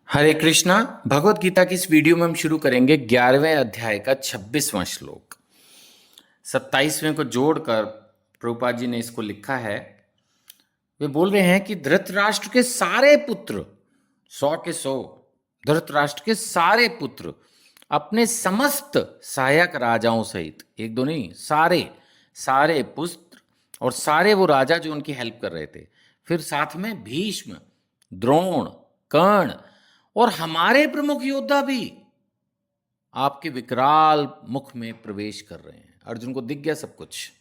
हरे कृष्णा। भगवत गीता की इस वीडियो में हम शुरू करेंगे 11वें अध्याय का 26वां श्लोक। 27वें को जोड़कर प्रभुपाद जी ने इसको लिखा है। वे बोल रहे हैं कि धृतराष्ट्र के सारे पुत्र 100 के 100 धृतराष्ट्र के सारे पुत्र अपने समस्त सहायक राजाओं सहित, एक दो नहीं, सारे सारे पुत्र और सारे वो राजा जो उनकी हेल्प कर रहे थे, फिर साथ में भीष्म, द्रोण, कर्ण और हमारे प्रमुख योद्धा भी आपके विकराल मुख में प्रवेश कर रहे हैं। अर्जुन को दिख गया सब कुछ।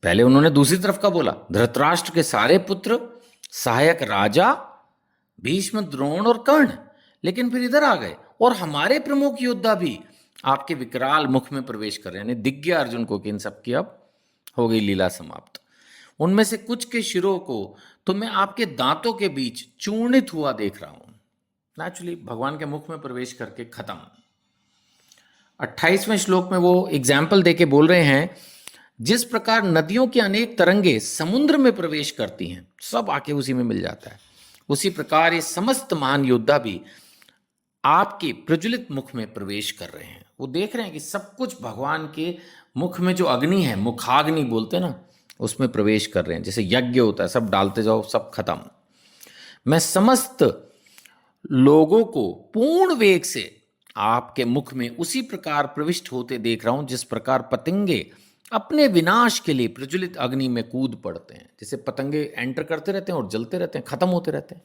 पहले उन्होंने दूसरी तरफ का बोला, धृतराष्ट्र के सारे पुत्र, सहायक राजा, भीष्म, द्रोण और कर्ण, लेकिन फिर इधर आ गए और हमारे प्रमुख योद्धा भी आपके विकराल मुख में प्रवेश कर रहे हैं। दिख गया अर्जुन को कि इन सब की अब हो गई लीला समाप्त। उनमें से कुछ के शिरों को तो मैं आपके दांतों के बीच चूर्णित हुआ देख रहा हूं। नेचुरली भगवान के मुख में प्रवेश करके खत्म। 28वें श्लोक में वो एग्जाम्पल देके बोल रहे हैं, जिस प्रकार नदियों की अनेक तरंगे समुद्र में प्रवेश करती हैं, सब आके उसी में मिल जाता है, उसी प्रकार ये समस्त महान योद्धा भी आपके प्रज्वलित मुख में प्रवेश कर रहे हैं। वो देख रहे हैं कि सब कुछ भगवान के मुख में जो अग्नि है, मुखाग्नि बोलते हैं ना, उसमें प्रवेश कर रहे हैं। जैसे यज्ञ होता है, सब डालते जाओ सब खत्म। मैं समस्त लोगों को पूर्ण वेग से आपके मुख में उसी प्रकार प्रविष्ट होते देख रहा हूं, जिस प्रकार पतंगे अपने विनाश के लिए प्रज्वलित अग्नि में कूद पड़ते हैं। जैसे पतंगे एंटर करते रहते हैं और जलते रहते हैं, खत्म होते रहते हैं,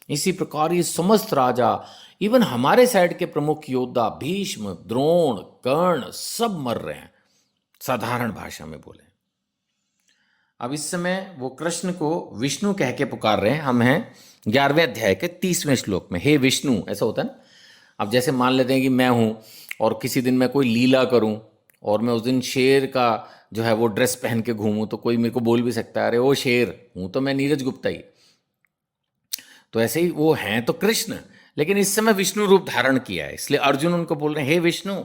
इसी प्रकार ये समस्त राजा, इवन हमारे साइड के प्रमुख योद्धा भीष्म, द्रोण, कर्ण, सब मर रहे हैं, साधारण भाषा में बोले। अब इस समय वो कृष्ण को विष्णु कह के पुकार रहे हैं। हम हैं 11वें अध्याय के 30वें श्लोक में। हे विष्णु, ऐसा होता है ना। अब जैसे मान लेते हैं कि मैं हूं और किसी दिन मैं कोई लीला करूं और मैं उस दिन शेर का जो है वो ड्रेस पहन के घूमूं, तो कोई मेरे को बोल भी सकता है, अरे वो शेर हूं तो मैं नीरज गुप्ता ही। तो ऐसे ही वो हैं तो कृष्ण, लेकिन इस समय विष्णु रूप धारण किया है, इसलिए अर्जुन उनको बोल रहे हैं, हे विष्णु,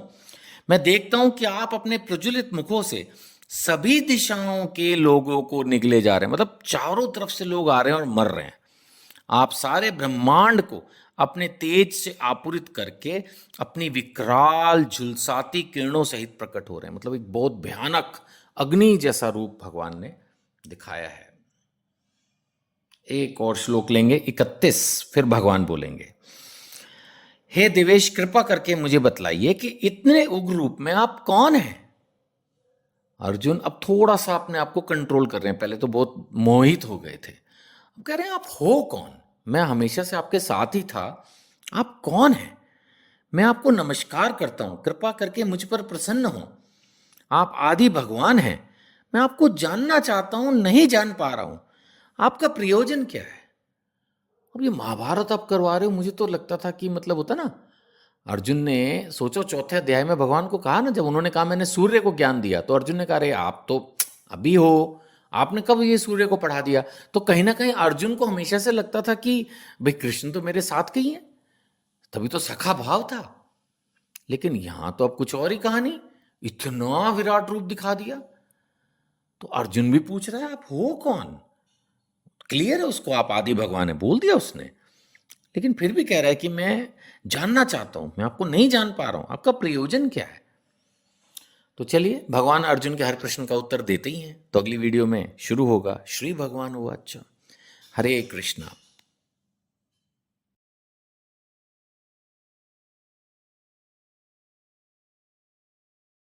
मैं देखता हूं कि आप अपने प्रज्वलित मुखों से सभी दिशाओं के लोगों को निगले जा रहे हैं, मतलब चारों तरफ से लोग आ रहे हैं और मर रहे हैं। आप सारे ब्रह्मांड को अपने तेज से आपूरित करके अपनी विकराल झुलसाती किरणों सहित प्रकट हो रहे हैं। मतलब एक बहुत भयानक अग्नि जैसा रूप भगवान ने दिखाया है। एक और श्लोक लेंगे 31, फिर भगवान बोलेंगे, हे देवेश, कृपा करके मुझे बतलाइए कि इतने उग्र रूप में आप कौन हैं। अर्जुन अब थोड़ा सा अपने आप को कंट्रोल कर रहे हैं, पहले तो बहुत मोहित हो गए थे, अब कह रहे हैं आप हो कौन, मैं हमेशा से आपके साथ ही था, आप कौन हैं। मैं आपको नमस्कार करता हूं, कृपा करके मुझ पर प्रसन्न हो, आप आदि भगवान हैं, मैं आपको जानना चाहता हूं, नहीं जान पा रहा हूं, आपका प्रयोजन क्या है। अब ये महाभारत आप करवा रहे हो, मुझे तो लगता था कि मतलब होता ना, अर्जुन ने सोचो चौथे अध्याय में भगवान को कहा ना, जब उन्होंने कहा मैंने सूर्य को ज्ञान दिया, तो अर्जुन ने कहा अरे आप तो अभी हो, आपने कब ये सूर्य को पढ़ा दिया। तो कहीं ना कहीं अर्जुन को हमेशा से लगता था कि भाई कृष्ण तो मेरे साथ के ही है, तभी तो सखा भाव था। लेकिन यहां तो अब कुछ और ही कहानी, इतना विराट रूप दिखा दिया। तो अर्जुन भी पूछ रहा है आप हो कौन। क्लियर है उसको, आप आदि भगवान है, बोल दिया उसने, लेकिन फिर भी कह रहा है कि मैं जानना चाहता हूं, मैं आपको नहीं जान पा रहा हूं, आपका प्रयोजन क्या है। तो चलिए भगवान अर्जुन के हर प्रश्न का उत्तर देते ही हैं। तो अगली वीडियो में शुरू होगा श्री भगवान हुआ। अच्छा, हरे कृष्णा।